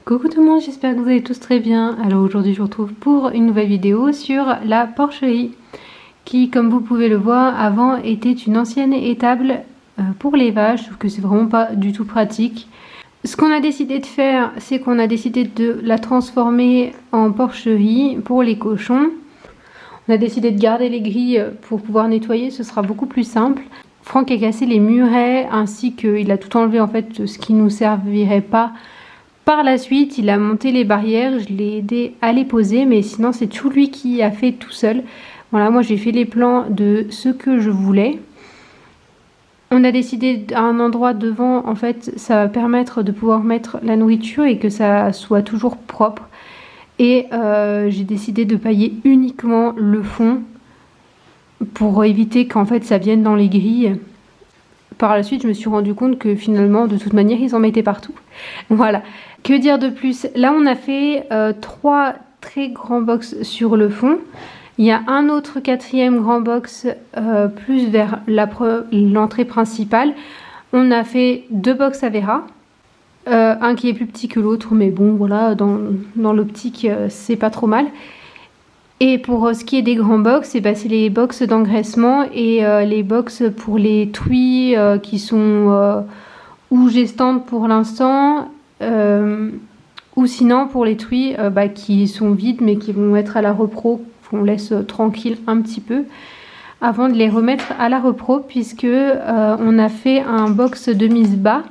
Coucou tout le monde, j'espère que vous allez tous très bien. Alors aujourd'hui je vous retrouve pour une nouvelle vidéo sur la porcherie qui, comme vous pouvez le voir, avant était une ancienne étable pour les vaches. Je trouve que c'est vraiment pas du tout pratique. Ce qu'on a décidé de faire, c'est qu'on a décidé de la transformer en porcherie pour les cochons. On a décidé de garder les grilles pour pouvoir nettoyer, ce sera beaucoup plus simple. Franck a cassé les murets ainsi qu'il a tout enlevé en fait ce qui nous servirait pas. Par la suite, il a monté les barrières, je l'ai aidé à les poser, mais sinon c'est tout lui qui a fait tout seul. Voilà, moi j'ai fait les plans de ce que je voulais. On a décidé à un endroit devant, en fait, ça va permettre de pouvoir mettre la nourriture et que ça soit toujours propre. Et j'ai décidé de pailler uniquement le fond pour éviter qu'en fait ça vienne dans les grilles. Par la suite, je me suis rendu compte que finalement, de toute manière, ils en mettaient partout. Voilà. Que dire de plus? Là, on a fait 3 très grands box sur le fond. Il y a un autre 4e grand box plus vers l'entrée principale. On a fait 2 box à Vera. Un qui est plus petit que l'autre, mais bon, voilà, dans l'optique, c'est pas trop mal. Et pour ce qui est des grands box, c'est les box d'engraissement et les box pour les truies qui sont ou gestantes pour l'instant, ou sinon pour les truies qui sont vides mais qui vont être à la repro, qu'on laisse tranquille un petit peu avant de les remettre à la repro, puisque on a fait un box de mise bas.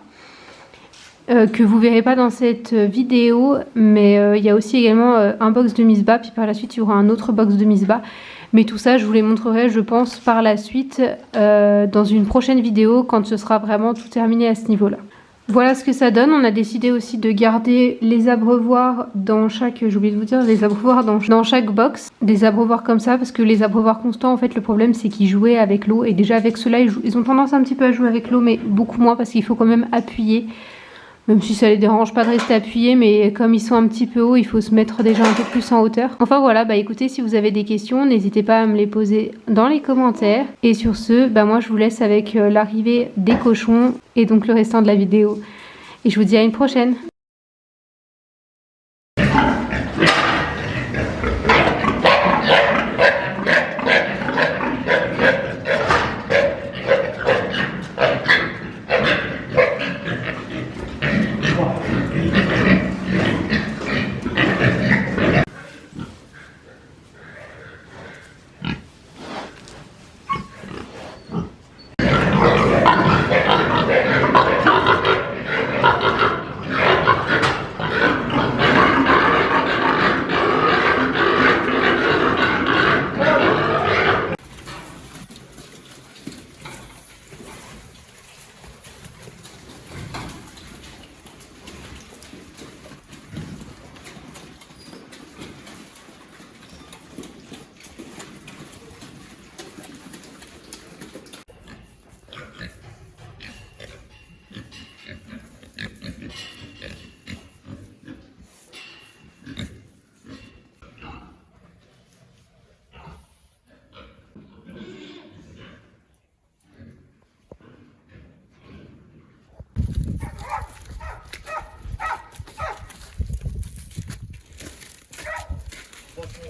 Que vous verrez pas dans cette vidéo, mais il y a aussi également un box de mise bas, puis par la suite il y aura un autre box de mise bas, mais tout ça je vous les montrerai, je pense, par la suite dans une prochaine vidéo quand ce sera vraiment tout terminé à ce niveau là. Voilà ce que ça donne. On a décidé aussi de garder les abreuvoirs dans chaque, j'ai oublié de vous dire, les abreuvoirs dans chaque box, des abreuvoirs comme ça, parce que les abreuvoirs constants, en fait, le problème c'est qu'ils jouaient avec l'eau, et déjà avec ceux-là ils ont tendance un petit peu à jouer avec l'eau, mais beaucoup moins parce qu'il faut quand même appuyer. Même si ça les dérange pas de rester appuyés, mais comme ils sont un petit peu hauts, il faut se mettre déjà un peu plus en hauteur. Enfin voilà, écoutez, si vous avez des questions, n'hésitez pas à me les poser dans les commentaires. Et sur ce, moi je vous laisse avec l'arrivée des cochons et donc le restant de la vidéo. Et je vous dis à une prochaine.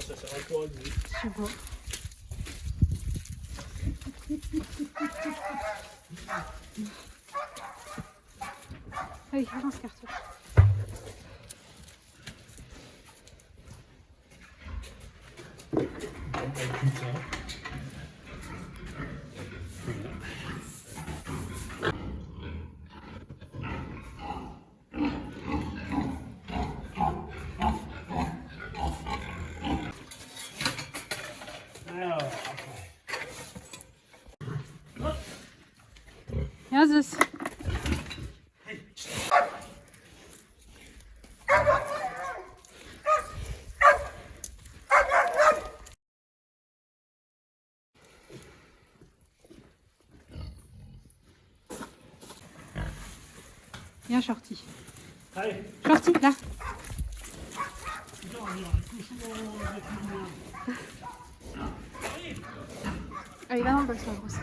Ça sert à quoi, lui? Je sais pas. Allez, avance, carton. Yazız. Viens, Shorty. Allez. Shorty, là. Allez, va dans le box, la grosse.